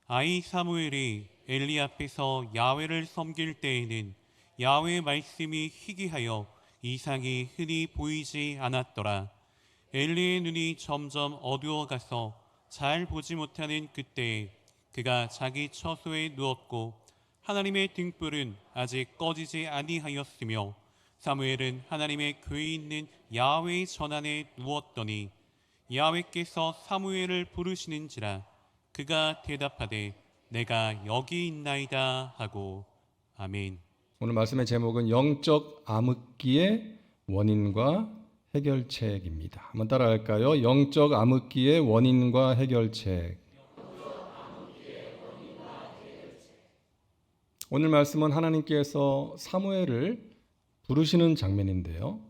아이 사무엘이 엘리 앞에서 야훼를 섬길 때에는 야훼의 말씀이 희귀하여 이상이 흔히 보이지 않았더라. 엘리의 눈이 점점 어두워가서 잘 보지 못하는 그때에 그가 자기 처소에 누웠고 하나님의 등불은 아직 꺼지지 아니하였으며 사무엘은 하나님의 궤에 있는 야훼의 전안에 누웠더니 야훼께서 사무엘을 부르시는지라 그가 대답하되 내가 여기 있나이다 하고. 아멘. 오늘 말씀의 제목은 영적 암흑기의 원인과 해결책입니다. 한번 따라할까요? 영적 암흑기의 원인과 해결책. 오늘 말씀은 하나님께서 사무엘을 부르시는 장면인데요.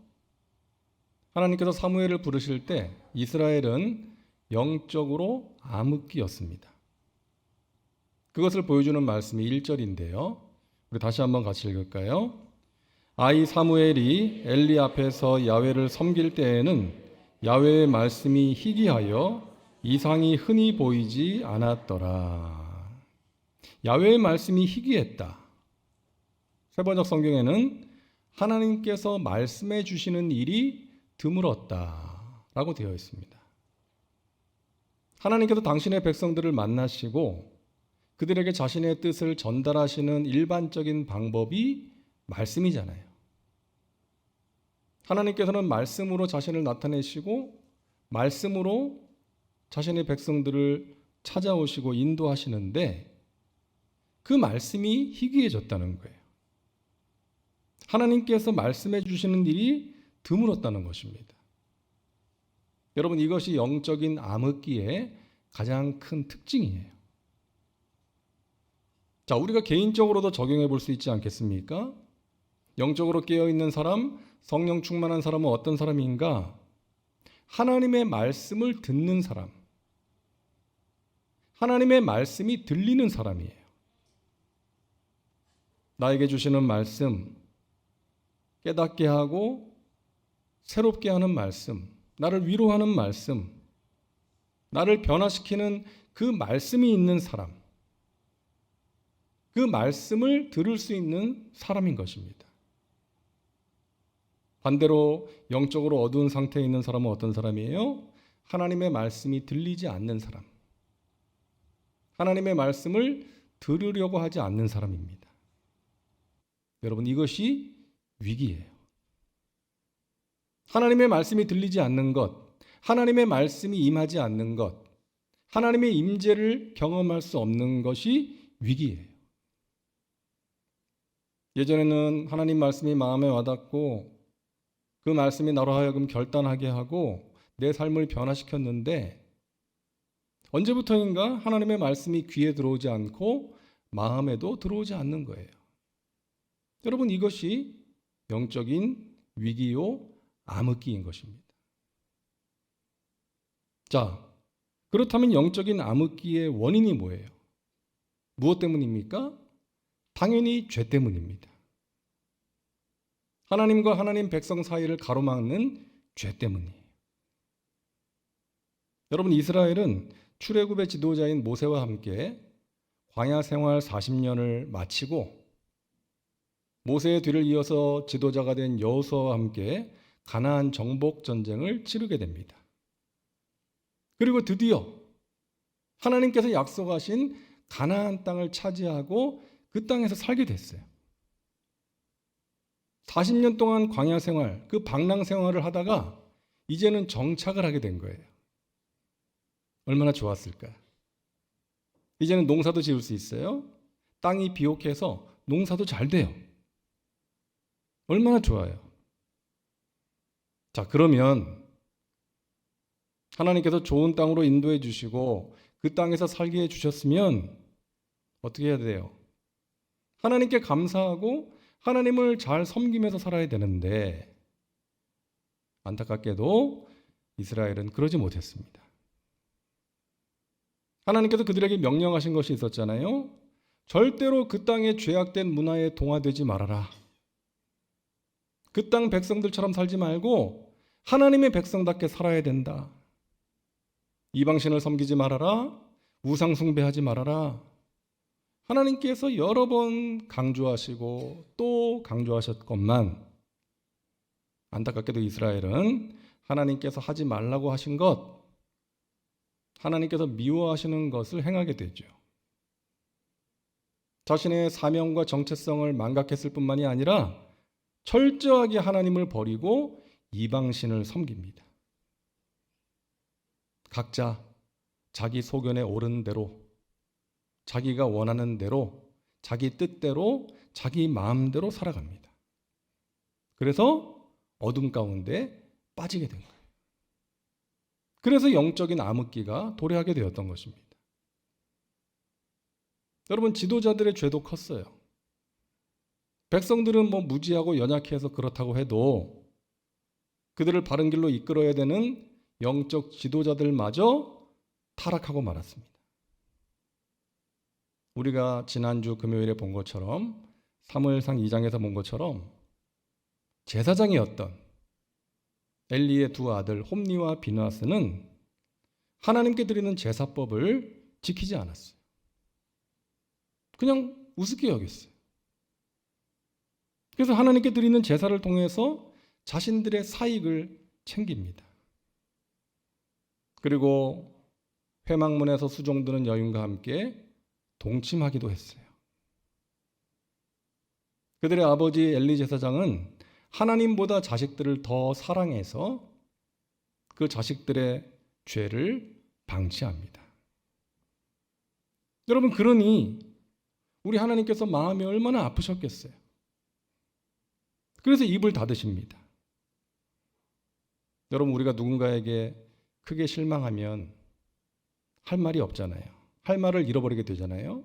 하나님께서 사무엘을 부르실 때 이스라엘은 영적으로 암흑기였습니다. 그것을 보여주는 말씀이 1절인데요. 우리 다시 한번 같이 읽을까요? 아이 사무엘이 엘리 앞에서 야훼를 섬길 때에는 야훼의 말씀이 희귀하여 이상이 흔히 보이지 않았더라. 야훼의 말씀이 희귀했다. 세번역 성경에는 하나님께서 말씀해 주시는 일이 드물었다 라고 되어 있습니다. 하나님께서 당신의 백성들을 만나시고 그들에게 자신의 뜻을 전달하시는 일반적인 방법이 말씀이잖아요. 하나님께서는 말씀으로 자신을 나타내시고 말씀으로 자신의 백성들을 찾아오시고 인도하시는데 그 말씀이 희귀해졌다는 거예요. 하나님께서 말씀해 주시는 일이 드물었다는 것입니다. 여러분, 이것이 영적인 암흑기의 가장 큰 특징이에요. 자, 우리가 개인적으로도 적용해 볼 수 있지 않겠습니까? 영적으로 깨어있는 사람, 성령 충만한 사람은 어떤 사람인가? 하나님의 말씀을 듣는 사람, 하나님의 말씀이 들리는 사람이에요. 나에게 주시는 말씀, 깨닫게 하고 새롭게 하는 말씀, 나를 위로하는 말씀, 나를 변화시키는 그 말씀이 있는 사람, 그 말씀을 들을 수 있는 사람인 것입니다. 반대로 영적으로 어두운 상태에 있는 사람은 어떤 사람이에요? 하나님의 말씀이 들리지 않는 사람, 하나님의 말씀을 들으려고 하지 않는 사람입니다. 여러분, 이것이 위기예요. 하나님의 말씀이 들리지 않는 것, 하나님의 말씀이 임하지 않는 것, 하나님의 임재를 경험할 수 없는 것이 위기예요. 예전에는 하나님 말씀이 마음에 와닿고 그 말씀이 나로 하여금 결단하게 하고 내 삶을 변화시켰는데 언제부터인가 하나님의 말씀이 귀에 들어오지 않고 마음에도 들어오지 않는 거예요. 여러분, 이것이 영적인 위기요 암흑기인 것입니다. 자, 그렇다면 영적인 암흑기의 원인이 뭐예요? 무엇 때문입니까? 당연히 죄 때문입니다. 하나님과 하나님 백성 사이를 가로막는 죄 때문이에요. 여러분, 이스라엘은 출애굽의 지도자인 모세와 함께 광야 생활 40년을 마치고 모세의 뒤를 이어서 지도자가 된 여호수아와 함께 가나안 정복 전쟁을 치르게 됩니다. 그리고 드디어 하나님께서 약속하신 가나안 땅을 차지하고 그 땅에서 살게 됐어요. 40년 동안 광야 생활, 그 방랑 생활을 하다가 이제는 정착을 하게 된 거예요. 얼마나 좋았을까? 이제는 농사도 지을 수 있어요. 땅이 비옥해서 농사도 잘 돼요. 얼마나 좋아요. 자, 그러면 하나님께서 좋은 땅으로 인도해 주시고 그 땅에서 살게 해 주셨으면 어떻게 해야 돼요? 하나님께 감사하고 하나님을 잘 섬기면서 살아야 되는데 안타깝게도 이스라엘은 그러지 못했습니다. 하나님께서 그들에게 명령하신 것이 있었잖아요. 절대로 그 땅의 죄악된 문화에 동화되지 말아라. 그 땅 백성들처럼 살지 말고 하나님의 백성답게 살아야 된다. 이방신을 섬기지 말아라. 우상 숭배하지 말아라. 하나님께서 여러 번 강조하시고 또 강조하셨건만 안타깝게도 이스라엘은 하나님께서 하지 말라고 하신 것, 하나님께서 미워하시는 것을 행하게 되죠. 자신의 사명과 정체성을 망각했을 뿐만이 아니라 철저하게 하나님을 버리고 이방신을 섬깁니다. 각자 자기 소견에 오른 대로, 자기가 원하는 대로, 자기 뜻대로, 자기 마음대로 살아갑니다. 그래서 어둠 가운데 빠지게 된 거예요. 그래서 영적인 암흑기가 도래하게 되었던 것입니다. 여러분, 지도자들의 죄도 컸어요. 백성들은 무지하고 연약해서 그렇다고 해도 그들을 바른 길로 이끌어야 되는 영적 지도자들마저 타락하고 말았습니다. 우리가 지난주 금요일에 본 것처럼 사무엘상 2장에서 본 것처럼 제사장이었던 엘리의 두 아들 홈니와 비느하스는 하나님께 드리는 제사법을 지키지 않았어요. 그냥 우습게 여겼어요. 그래서 하나님께 드리는 제사를 통해서 자신들의 사익을 챙깁니다. 그리고 회막문에서 수종드는 여인과 함께 동침하기도 했어요. 그들의 아버지 엘리 제사장은 하나님보다 자식들을 더 사랑해서 그 자식들의 죄를 방치합니다. 여러분, 그러니 우리 하나님께서 마음이 얼마나 아프셨겠어요. 그래서 입을 닫으십니다. 여러분, 우리가 누군가에게 크게 실망하면 할 말이 없잖아요. 할 말을 잃어버리게 되잖아요.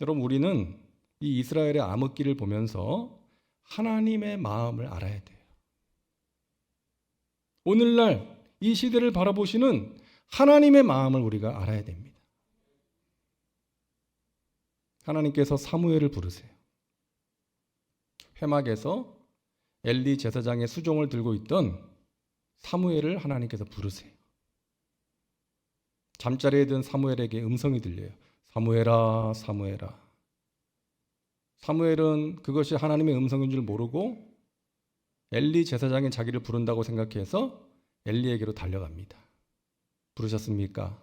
여러분, 우리는 이 이스라엘의 암흑기를 보면서 하나님의 마음을 알아야 돼요. 오늘날 이 시대를 바라보시는 하나님의 마음을 우리가 알아야 됩니다. 하나님께서 사무엘을 부르세요. 회막에서 엘리 제사장의 수종을 들고 있던 사무엘을 하나님께서 부르세요. 잠자리에 든 사무엘에게 음성이 들려요. 사무엘아, 사무엘아. 사무엘은 그것이 하나님의 음성인 줄 모르고 엘리 제사장이 자기를 부른다고 생각해서 엘리에게로 달려갑니다. 부르셨습니까?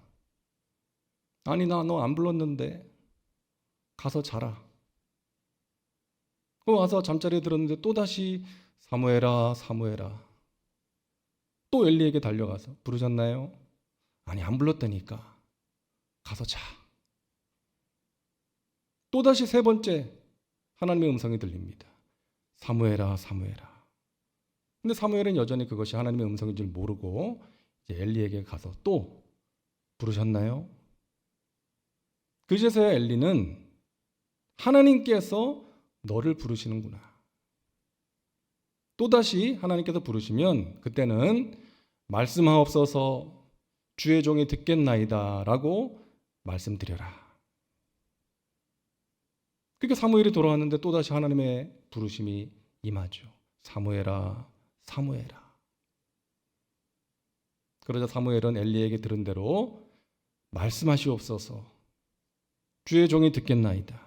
아니, 나 너 안 불렀는데 가서 자라. 와서 잠자리에 들었는데 또다시 사무엘아, 사무엘아. 또 엘리에게 달려가서 부르셨나요? 아니, 안 불렀다니까. 가서 자. 또다시 세 번째 하나님의 음성이 들립니다. 사무엘아, 사무엘아. 근데 사무엘은 여전히 그것이 하나님의 음성인 줄 모르고 이제 엘리에게 가서 또 부르셨나요? 그제서야 엘리는 하나님께서 너를 부르시는구나. 또다시 하나님께서 부르시면 그때는 말씀하옵소서, 주의 종이 듣겠나이다 라고 말씀드려라. 그러니까 사무엘이 돌아왔는데 또다시 하나님의 부르심이 임하죠. 사무엘아, 사무엘아. 그러자 사무엘은 엘리에게 들은 대로 말씀하시옵소서, 주의 종이 듣겠나이다.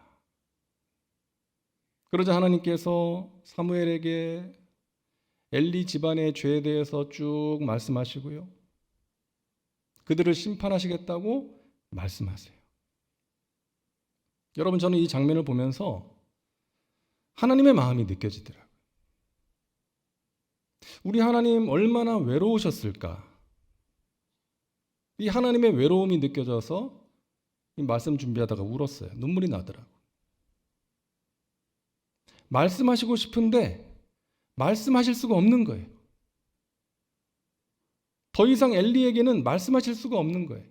그러자 하나님께서 사무엘에게 엘리 집안의 죄에 대해서 쭉 말씀하시고요. 그들을 심판하시겠다고 말씀하세요. 여러분, 저는 이 장면을 보면서 하나님의 마음이 느껴지더라고요. 우리 하나님 얼마나 외로우셨을까? 이 하나님의 외로움이 느껴져서 이 말씀 준비하다가 울었어요. 눈물이 나더라고요. 말씀하시고 싶은데 말씀하실 수가 없는 거예요. 더 이상 엘리에게는 말씀하실 수가 없는 거예요.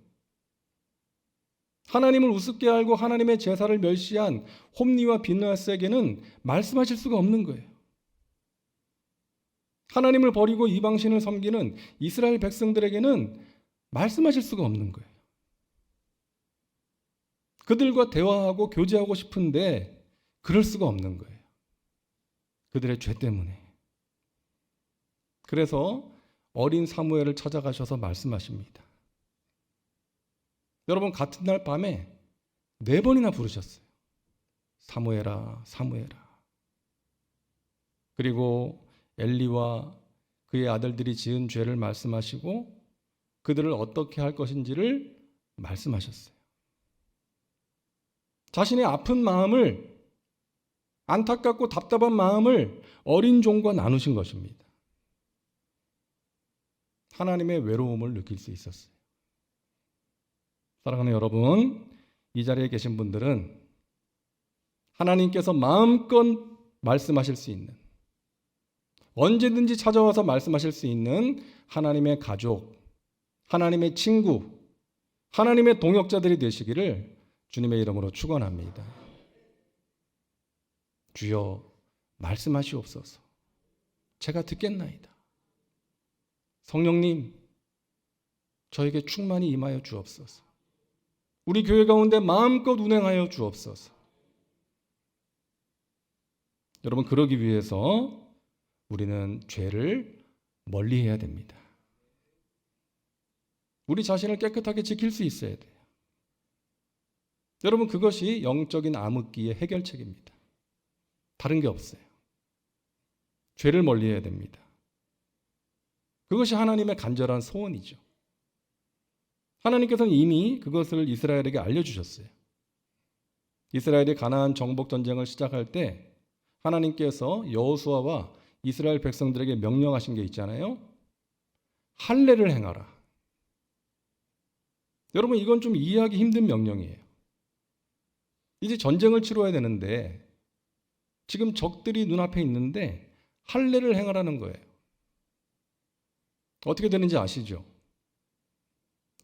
하나님을 우습게 알고 하나님의 제사를 멸시한 홈니와 비느하스에게는 말씀하실 수가 없는 거예요. 하나님을 버리고 이방신을 섬기는 이스라엘 백성들에게는 말씀하실 수가 없는 거예요. 그들과 대화하고 교제하고 싶은데 그럴 수가 없는 거예요. 그들의 죄 때문에. 그래서 어린 사무엘을 찾아가셔서 말씀하십니다. 여러분 같은 날 밤에 4번이나 부르셨어요. 사무엘아, 사무엘아. 그리고 엘리와 그의 아들들이 지은 죄를 말씀하시고 그들을 어떻게 할 것인지를 말씀하셨어요. 자신의 아픈 마음을, 안타깝고 답답한 마음을 어린 종과 나누신 것입니다. 하나님의 외로움을 느낄 수 있었어요. 사랑하는 여러분, 이 자리에 계신 분들은 하나님께서 마음껏 말씀하실 수 있는, 언제든지 찾아와서 말씀하실 수 있는 하나님의 가족, 하나님의 친구, 하나님의 동역자들이 되시기를 주님의 이름으로 축원합니다. 주여 말씀하시옵소서. 제가 듣겠나이다. 성령님, 저에게 충만히 임하여 주옵소서. 우리 교회 가운데 마음껏 운행하여 주옵소서. 여러분, 그러기 위해서 우리는 죄를 멀리해야 됩니다. 우리 자신을 깨끗하게 지킬 수 있어야 돼요. 여러분, 그것이 영적인 암흑기의 해결책입니다. 다른 게 없어요. 죄를 멀리해야 됩니다. 그것이 하나님의 간절한 소원이죠. 하나님께서는 이미 그것을 이스라엘에게 알려주셨어요. 이스라엘이 가나안 정복 전쟁을 시작할 때 하나님께서 여호수아와 이스라엘 백성들에게 명령하신 게 있잖아요. 할례를 행하라. 여러분, 이건 좀 이해하기 힘든 명령이에요. 이제 전쟁을 치러야 되는데 지금 적들이 눈앞에 있는데 할례를 행하라는 거예요. 어떻게 되는지 아시죠?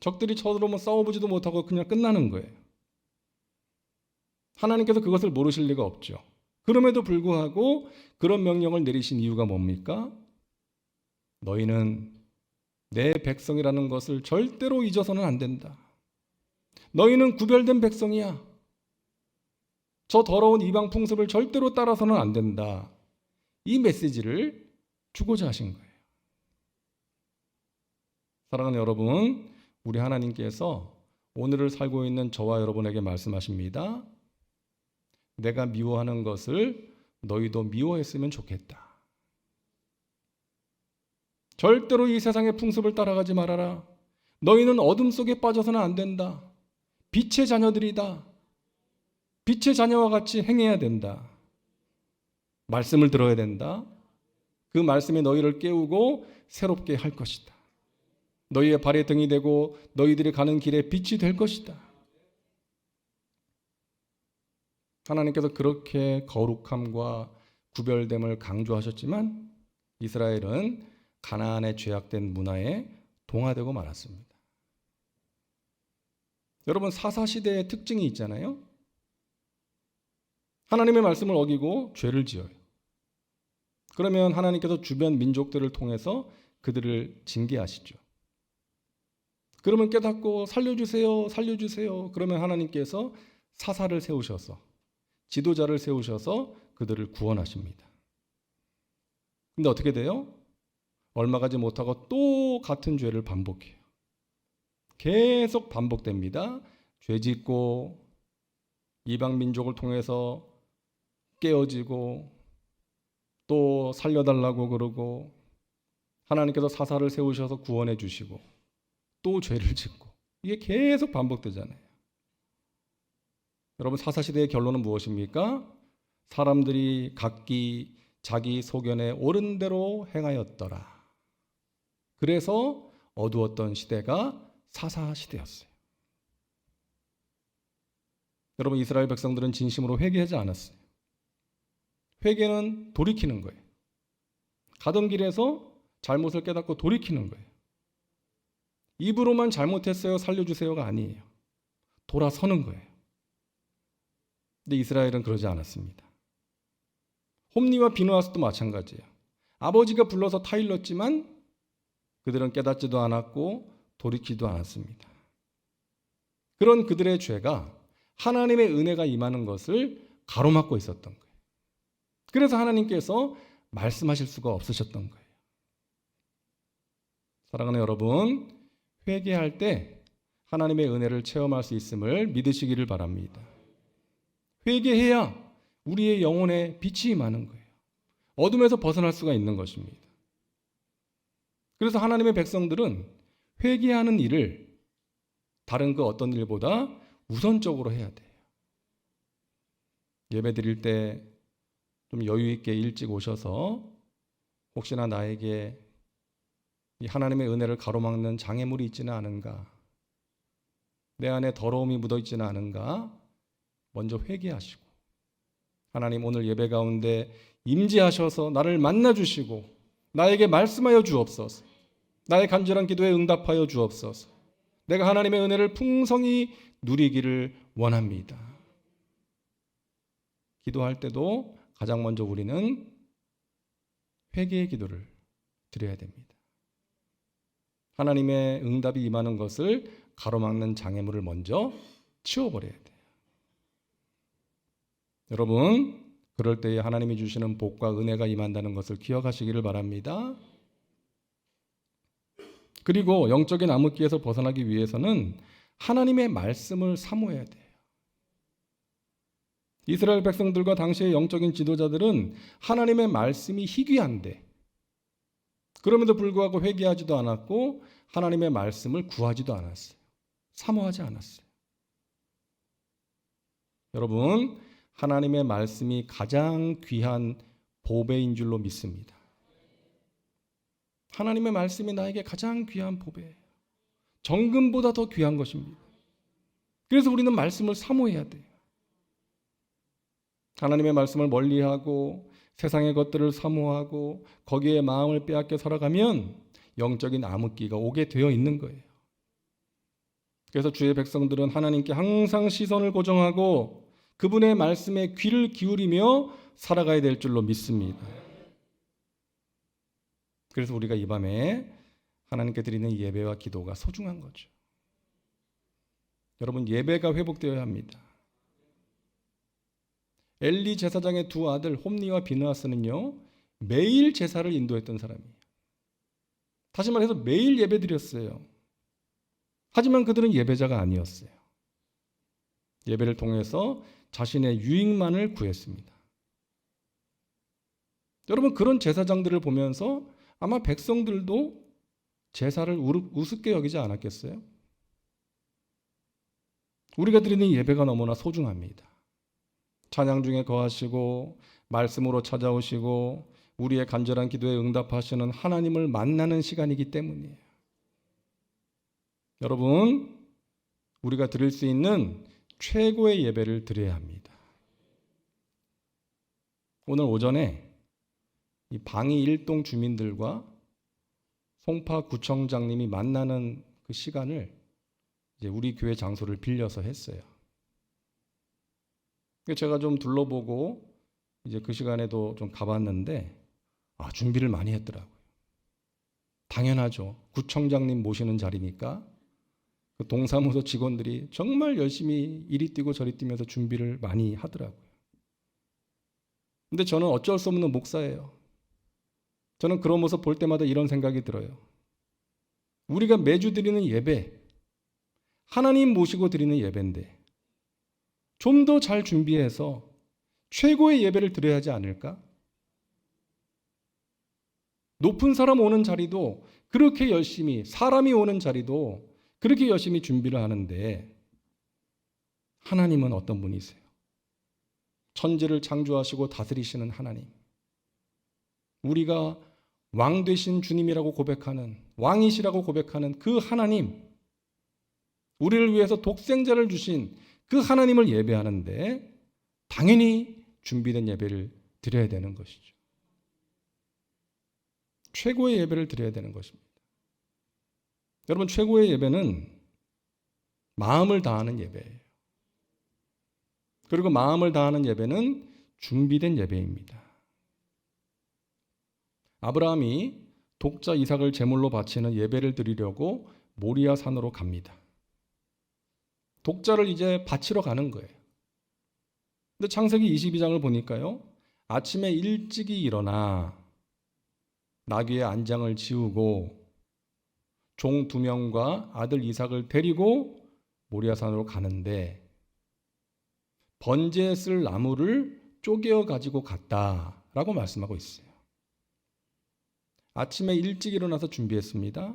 적들이 쳐들어오면 싸워보지도 못하고 그냥 끝나는 거예요. 하나님께서 그것을 모르실 리가 없죠. 그럼에도 불구하고 그런 명령을 내리신 이유가 뭡니까? 너희는 내 백성이라는 것을 절대로 잊어서는 안 된다. 너희는 구별된 백성이야. 저 더러운 이방 풍습을 절대로 따라서는 안 된다. 이 메시지를 주고자 하신 거예요. 사랑하는 여러분, 우리 하나님께서 오늘을 살고 있는 저와 여러분에게 말씀하십니다. 내가 미워하는 것을 너희도 미워했으면 좋겠다. 절대로 이 세상의 풍습을 따라가지 말아라. 너희는 어둠 속에 빠져서는 안 된다. 빛의 자녀들이다. 빛의 자녀와 같이 행해야 된다. 말씀을 들어야 된다. 그 말씀이 너희를 깨우고 새롭게 할 것이다. 너희의 발의 등이 되고 너희들이 가는 길에 빛이 될 것이다. 하나님께서 그렇게 거룩함과 구별됨을 강조하셨지만 이스라엘은 가나안의 죄악된 문화에 동화되고 말았습니다. 여러분, 사사시대의 특징이 있잖아요. 하나님의 말씀을 어기고 죄를 지어요. 그러면 하나님께서 주변 민족들을 통해서 그들을 징계하시죠. 그러면 깨닫고 살려주세요, 살려주세요. 그러면 하나님께서 사사를 세우셔서, 지도자를 세우셔서 그들을 구원하십니다. 근데 어떻게 돼요? 얼마 가지 못하고 또 같은 죄를 반복해요. 계속 반복됩니다. 죄 짓고 이방 민족을 통해서 깨어지고 또 살려달라고 그러고 하나님께서 사사를 세우셔서 구원해 주시고 또 죄를 짓고 이게 계속 반복되잖아요. 여러분, 사사시대의 결론은 무엇입니까? 사람들이 각기 자기 소견에 옳은 대로 행하였더라. 그래서 어두웠던 시대가 사사시대였어요. 여러분, 이스라엘 백성들은 진심으로 회개하지 않았어요. 회개는 돌이키는 거예요. 가던 길에서 잘못을 깨닫고 돌이키는 거예요. 입으로만 잘못했어요, 살려주세요가 아니에요. 돌아서는 거예요. 근데 이스라엘은 그러지 않았습니다. 홈리와 비느하스도 마찬가지예요. 아버지가 불러서 타일렀지만 그들은 깨닫지도 않았고 돌이키지도 않았습니다. 그런 그들의 죄가 하나님의 은혜가 임하는 것을 가로막고 있었던 거예요. 그래서 하나님께서 말씀하실 수가 없으셨던 거예요. 사랑하는 여러분, 회개할 때 하나님의 은혜를 체험할 수 있음을 믿으시기를 바랍니다. 회개해야 우리의 영혼에 빛이 임하는 거예요. 어둠에서 벗어날 수가 있는 것입니다. 그래서 하나님의 백성들은 회개하는 일을 다른 그 어떤 일보다 우선적으로 해야 돼요. 예배 드릴 때 좀 여유 있게 일찍 오셔서 혹시나 나에게 이 하나님의 은혜를 가로막는 장애물이 있지는 않은가, 내 안에 더러움이 묻어 있지는 않은가 먼저 회개하시고, 하나님 오늘 예배 가운데 임재하셔서 나를 만나주시고 나에게 말씀하여 주옵소서. 나의 간절한 기도에 응답하여 주옵소서. 내가 하나님의 은혜를 풍성히 누리기를 원합니다. 기도할 때도 가장 먼저 우리는 회개의 기도를 드려야 됩니다. 하나님의 응답이 임하는 것을 가로막는 장애물을 먼저 치워버려야 돼요. 여러분, 그럴 때에 하나님이 주시는 복과 은혜가 임한다는 것을 기억하시기를 바랍니다. 그리고 영적인 암흑기에서 벗어나기 위해서는 하나님의 말씀을 사모해야 돼요. 이스라엘 백성들과 당시의 영적인 지도자들은 하나님의 말씀이 희귀한데 그럼에도 불구하고 회개하지도 않았고 하나님의 말씀을 구하지도 않았어요. 사모하지 않았어요. 여러분, 하나님의 말씀이 가장 귀한 보배인 줄로 믿습니다. 하나님의 말씀이 나에게 가장 귀한 보배예요. 정금보다 더 귀한 것입니다. 그래서 우리는 말씀을 사모해야 돼요. 하나님의 말씀을 멀리하고 세상의 것들을 사모하고 거기에 마음을 빼앗겨 살아가면 영적인 암흑기가 오게 되어 있는 거예요. 그래서 주의 백성들은 하나님께 항상 시선을 고정하고 그분의 말씀에 귀를 기울이며 살아가야 될 줄로 믿습니다. 그래서 우리가 이 밤에 하나님께 드리는 예배와 기도가 소중한 거죠. 여러분, 예배가 회복되어야 합니다. 엘리 제사장의 두 아들 홈니와 비느하스는요, 매일 제사를 인도했던 사람이에요. 다시 말해서 매일 예배 드렸어요. 하지만 그들은 예배자가 아니었어요. 예배를 통해서 자신의 유익만을 구했습니다. 여러분, 그런 제사장들을 보면서 아마 백성들도 제사를 우습게 여기지 않았겠어요? 우리가 드리는 예배가 너무나 소중합니다. 찬양 중에 거하시고 말씀으로 찾아오시고 우리의 간절한 기도에 응답하시는 하나님을 만나는 시간이기 때문이에요. 여러분, 우리가 드릴 수 있는 최고의 예배를 드려야 합니다. 오늘 오전에 이 방이 일동 주민들과 송파 구청장님이 만나는 그 시간을 이제 우리 교회 장소를 빌려서 했어요. 제가 좀 둘러보고 이제 그 시간에도 좀 가봤는데 준비를 많이 했더라고요. 당연하죠. 구청장님 모시는 자리니까 그 동사무소 직원들이 정말 열심히 이리 뛰고 저리 뛰면서 준비를 많이 하더라고요. 근데 저는 어쩔 수 없는 목사예요. 저는 그런 모습 볼 때마다 이런 생각이 들어요. 우리가 매주 드리는 예배, 하나님 모시고 드리는 예배인데 좀 더 잘 준비해서 최고의 예배를 드려야 하지 않을까? 높은 사람 오는 자리도 그렇게 열심히, 사람이 오는 자리도 그렇게 열심히 준비를 하는데 하나님은 어떤 분이세요? 천지를 창조하시고 다스리시는 하나님. 우리가 왕 되신 주님이라고 고백하는, 왕이시라고 고백하는 그 하나님, 우리를 위해서 독생자를 주신 그 하나님을 예배하는데 당연히 준비된 예배를 드려야 되는 것이죠. 최고의 예배를 드려야 되는 것입니다. 여러분, 최고의 예배는 마음을 다하는 예배예요. 그리고 마음을 다하는 예배는 준비된 예배입니다. 아브라함이 독자 이삭을 제물로 바치는 예배를 드리려고 모리아 산으로 갑니다. 독자를 이제 바치러 가는 거예요. 근데 창세기 22장을 보니까요, 아침에 일찍이 일어나 나귀의 안장을 지우고 종 2명과 아들 이삭을 데리고 모리아산으로 가는데 번제에 쓸 나무를 쪼개어 가지고 갔다라고 말씀하고 있어요. 아침에 일찍 일어나서 준비했습니다.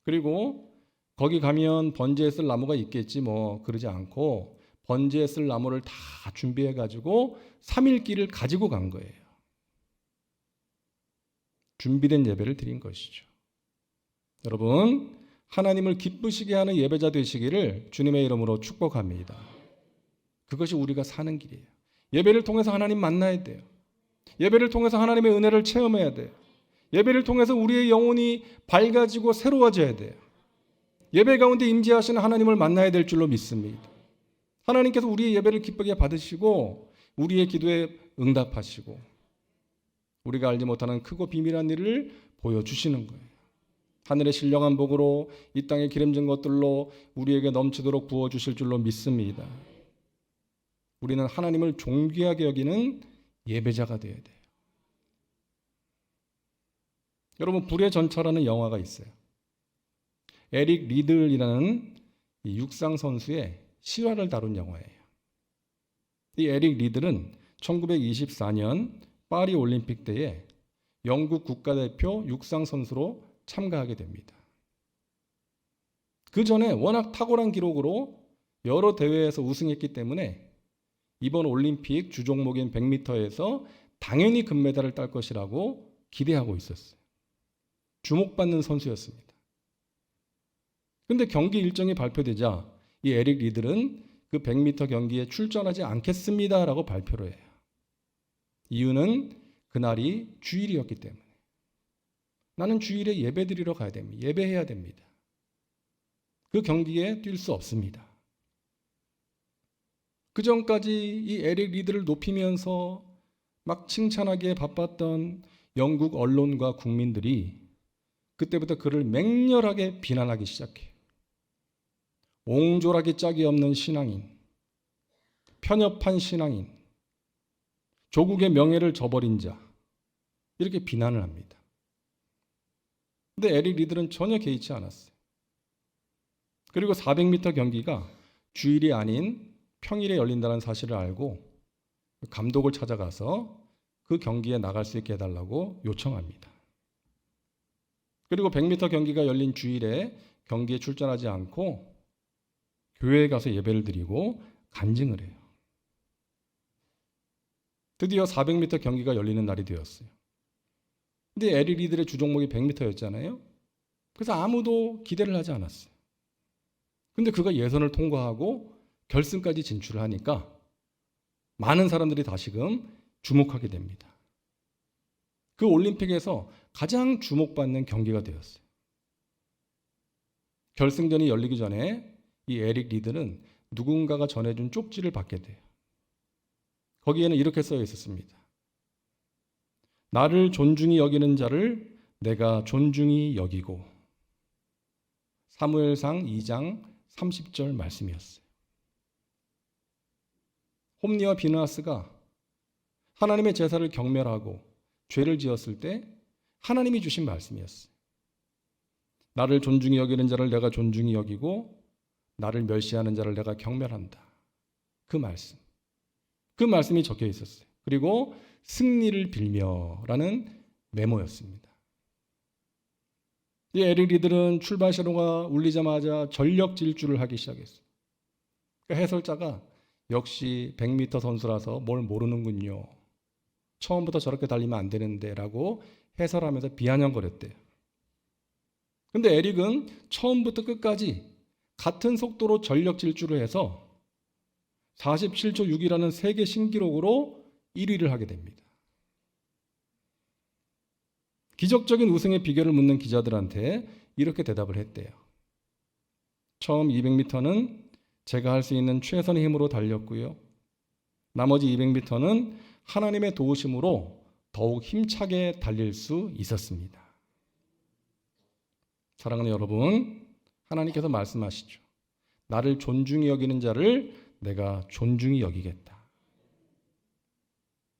그리고 거기 가면 번제에 쓸 나무가 있겠지 뭐 그러지 않고 번제에 쓸 나무를 다 준비해 가지고 3일길을 가지고 간 거예요. 준비된 예배를 드린 것이죠. 여러분, 하나님을 기쁘시게 하는 예배자 되시기를 주님의 이름으로 축복합니다. 그것이 우리가 사는 길이에요. 예배를 통해서 하나님 만나야 돼요. 예배를 통해서 하나님의 은혜를 체험해야 돼요. 예배를 통해서 우리의 영혼이 밝아지고 새로워져야 돼요. 예배 가운데 임재하시는 하나님을 만나야 될 줄로 믿습니다. 하나님께서 우리의 예배를 기쁘게 받으시고 우리의 기도에 응답하시고 우리가 알지 못하는 크고 비밀한 일을 보여주시는 거예요. 하늘의 신령한 복으로 이 땅에 기름진 것들로 우리에게 넘치도록 부어주실 줄로 믿습니다. 우리는 하나님을 존귀하게 여기는 예배자가 되어야 돼요. 여러분, 불의 전차라는 영화가 있어요. 에릭 리들이라는 육상 선수의 실화를 다룬 영화예요. 이 에릭 리들은 1924년 파리 올림픽 때에 영국 국가대표 육상 선수로 참가하게 됩니다. 그 전에 워낙 탁월한 기록으로 여러 대회에서 우승했기 때문에 이번 올림픽 주종목인 100m에서 당연히 금메달을 딸 것이라고 기대하고 있었어요. 주목받는 선수였습니다. 그런데 경기 일정이 발표되자 이 에릭 리들은 그 100m 경기에 출전하지 않겠습니다라고 발표를 해요. 이유는 그날이 주일이었기 때문에. 나는 주일에 예배드리러 가야 됩니다. 예배해야 됩니다. 그 경기에 뛸 수 없습니다. 그 전까지 이 에릭 리드를 높이면서 막 칭찬하기에 바빴던 영국 언론과 국민들이 그때부터 그를 맹렬하게 비난하기 시작해요. 옹졸하기 짝이 없는 신앙인, 편협한 신앙인, 조국의 명예를 저버린 자, 이렇게 비난을 합니다. 근데 에릭 리들은 전혀 개의치 않았어요. 그리고 400m 경기가 주일이 아닌 평일에 열린다는 사실을 알고 감독을 찾아가서 그 경기에 나갈 수 있게 해달라고 요청합니다. 그리고 100m 경기가 열린 주일에 경기에 출전하지 않고 교회에 가서 예배를 드리고 간증을 해요. 드디어 400m 경기가 열리는 날이 되었어요. 근데 에릭 리들의 주종목이 100m였잖아요. 그래서 아무도 기대를 하지 않았어요. 근데 그가 예선을 통과하고 결승까지 진출을 하니까 많은 사람들이 다시금 주목하게 됩니다. 그 올림픽에서 가장 주목받는 경기가 되었어요. 결승전이 열리기 전에 이 에릭 리드는 누군가가 전해준 쪽지를 받게 돼요. 거기에는 이렇게 써 있었습니다. 나를 존중히 여기는 자를 내가 존중히 여기고. 사무엘상 2장 30절 말씀이었어요. 홈리와 비느하스가 하나님의 제사를 경멸하고 죄를 지었을 때 하나님이 주신 말씀이었어요. 나를 존중히 여기는 자를 내가 존중히 여기고 나를 멸시하는 자를 내가 경멸한다. 그 말씀. 그 말씀이 적혀 있었어요. 그리고 승리를 빌며라는 메모였습니다. 이 에릭 리들은 출발 신호가 울리자마자 전력 질주를 하기 시작했어요. 그 해설자가 역시 100m 선수라서 뭘 모르는군요. 처음부터 저렇게 달리면 안 되는데 라고 해설하면서 비아냥거렸대요. 근데 에릭은 처음부터 끝까지 같은 속도로 전력 질주를 해서 47초 6이라는 세계 신기록으로 1위를 하게 됩니다. 기적적인 우승의 비결을 묻는 기자들한테 이렇게 대답을 했대요. 처음 200m는 제가 할 수 있는 최선의 힘으로 달렸고요. 나머지 200m는 하나님의 도우심으로 더욱 힘차게 달릴 수 있었습니다. 사랑하는 여러분, 하나님께서 말씀하시죠. 나를 존중히 여기는 자를 내가 존중히 여기겠다.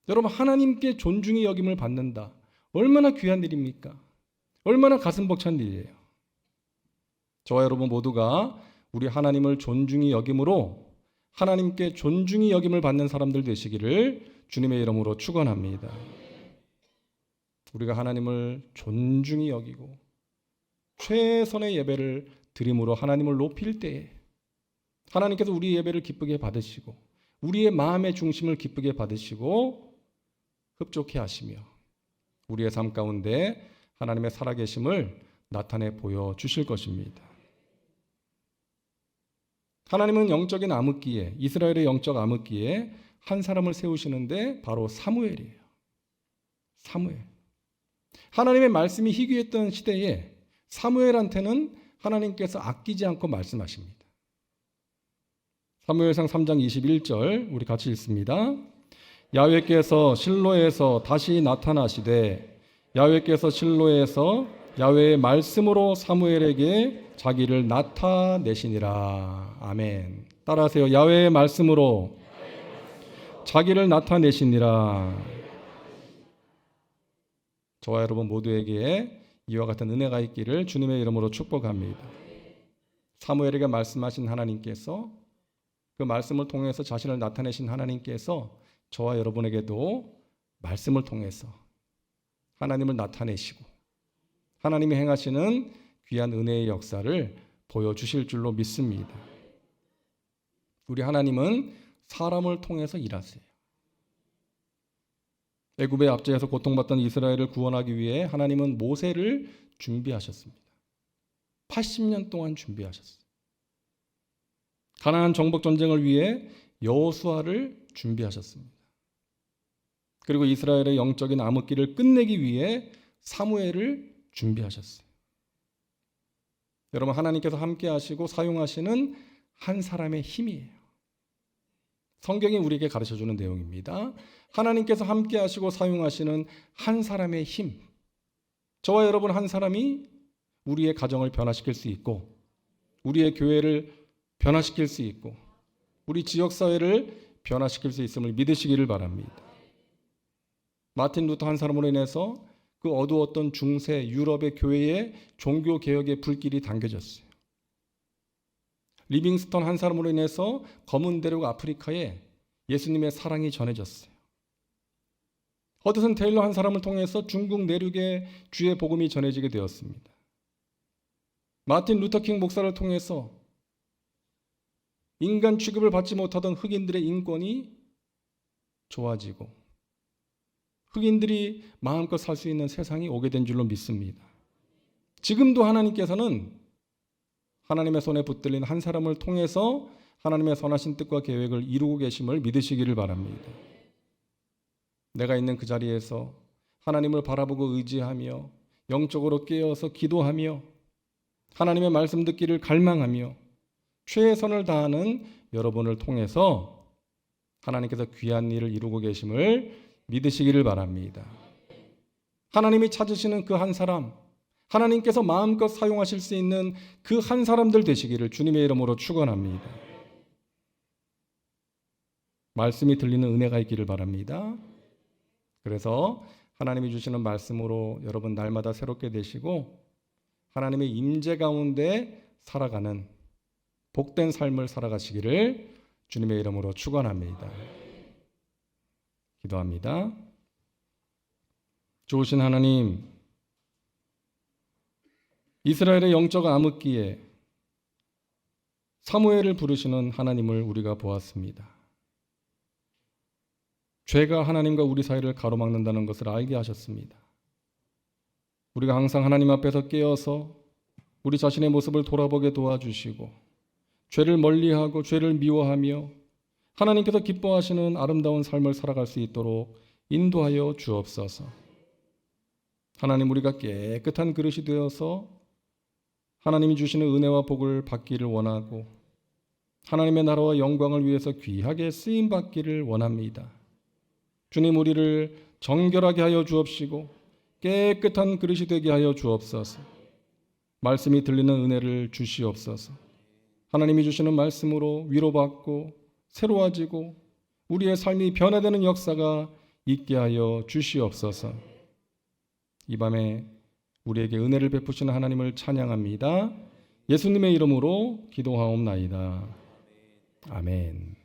여러분, 하나님께 존중히 여김을 받는다. 얼마나 귀한 일입니까? 얼마나 가슴 벅찬 일이에요. 저와 여러분 모두가 우리 하나님을 존중히 여김으로 하나님께 존중히 여김을 받는 사람들 되시기를 주님의 이름으로 축원합니다. 우리가 하나님을 존중히 여기고 최선의 예배를 드림으로 하나님을 높일 때에 하나님께서 우리 예배를 기쁘게 받으시고 우리의 마음의 중심을 기쁘게 받으시고 흡족해 하시며 우리의 삶 가운데 하나님의 살아계심을 나타내 보여주실 것입니다. 하나님은 영적인 암흑기에 이스라엘의 영적 암흑기에 한 사람을 세우시는데 바로 사무엘이에요. 사무엘. 하나님의 말씀이 희귀했던 시대에 사무엘한테는 하나님께서 아끼지 않고 말씀하십니다. 사무엘상 3장 21절 우리 같이 읽습니다. 야훼께서 실로에서 다시 나타나시되 야훼께서 실로에서 야훼의 말씀으로 사무엘에게 자기를 나타내시니라. 아멘. 따라하세요. 야훼의 말씀으로 자기를 나타내시니라. 저와 여러분 모두에게 이와 같은 은혜가 있기를 주님의 이름으로 축복합니다. 사무엘에게 말씀하신 하나님께서 그 말씀을 통해서 자신을 나타내신 하나님께서 저와 여러분에게도 말씀을 통해서 하나님을 나타내시고 하나님이 행하시는 귀한 은혜의 역사를 보여주실 줄로 믿습니다. 우리 하나님은 사람을 통해서 일하세요. 애굽의 압제에서 고통받던 이스라엘을 구원하기 위해 하나님은 모세를 준비하셨습니다. 80년 동안 준비하셨어요. 가나안 정복 전쟁을 위해 여호수아를 준비하셨습니다. 그리고 이스라엘의 영적인 암흑기를 끝내기 위해 사무엘을 준비하셨어요. 여러분 하나님께서 함께 하시고 사용하시는 한 사람의 힘이에요. 성경이 우리에게 가르쳐주는 내용입니다. 하나님께서 함께 하시고 사용하시는 한 사람의 힘. 저와 여러분 한 사람이 우리의 가정을 변화시킬 수 있고 우리의 교회를 변화시킬 수 있고 우리 지역사회를 변화시킬 수 있음을 믿으시기를 바랍니다. 마틴 루터 한 사람으로 인해서 그 어두웠던 중세 유럽의 교회의 종교개혁의 불길이 당겨졌어요. 리빙스턴 한 사람으로 인해서 검은 대륙 아프리카에 예수님의 사랑이 전해졌어요. 허드슨 테일러 한 사람을 통해서 중국 내륙에 주의 복음이 전해지게 되었습니다. 마틴 루터킹 목사를 통해서 인간 취급을 받지 못하던 흑인들의 인권이 좋아지고 흑인들이 마음껏 살 수 있는 세상이 오게 된 줄로 믿습니다. 지금도 하나님께서는 하나님의 손에 붙들린 한 사람을 통해서 하나님의 선하신 뜻과 계획을 이루고 계심을 믿으시기를 바랍니다. 내가 있는 그 자리에서 하나님을 바라보고 의지하며 영적으로 깨어서 기도하며 하나님의 말씀 듣기를 갈망하며 최선을 다하는 여러분을 통해서 하나님께서 귀한 일을 이루고 계심을 믿으시기를 바랍니다. 하나님이 찾으시는 그 한 사람, 하나님께서 마음껏 사용하실 수 있는 그 한 사람들 되시기를 주님의 이름으로 축원합니다. 말씀이 들리는 은혜가 있기를 바랍니다. 그래서 하나님이 주시는 말씀으로 여러분 날마다 새롭게 되시고 하나님의 임재 가운데 살아가는 복된 삶을 살아가시기를 주님의 이름으로 축원합니다. 기도합니다. 좋으신 하나님, 이스라엘의 영적 암흑기에 사무엘을 부르시는 하나님을 우리가 보았습니다. 죄가 하나님과 우리 사이를 가로막는다는 것을 알게 하셨습니다. 우리가 항상 하나님 앞에서 깨어서 우리 자신의 모습을 돌아보게 도와주시고 죄를 멀리하고 죄를 미워하며 하나님께서 기뻐하시는 아름다운 삶을 살아갈 수 있도록 인도하여 주옵소서. 하나님, 우리가 깨끗한 그릇이 되어서 하나님이 주시는 은혜와 복을 받기를 원하고 하나님의 나라와 영광을 위해서 귀하게 쓰임받기를 원합니다. 주님, 우리를 정결하게 하여 주옵시고 깨끗한 그릇이 되게 하여 주옵소서. 말씀이 들리는 은혜를 주시옵소서. 하나님이 주시는 말씀으로 위로받고 새로워지고 우리의 삶이 변화되는 역사가 있게 하여 주시옵소서. 이 밤에 우리에게 은혜를 베푸시는 하나님을 찬양합니다. 예수님의 이름으로 기도하옵나이다. 아멘.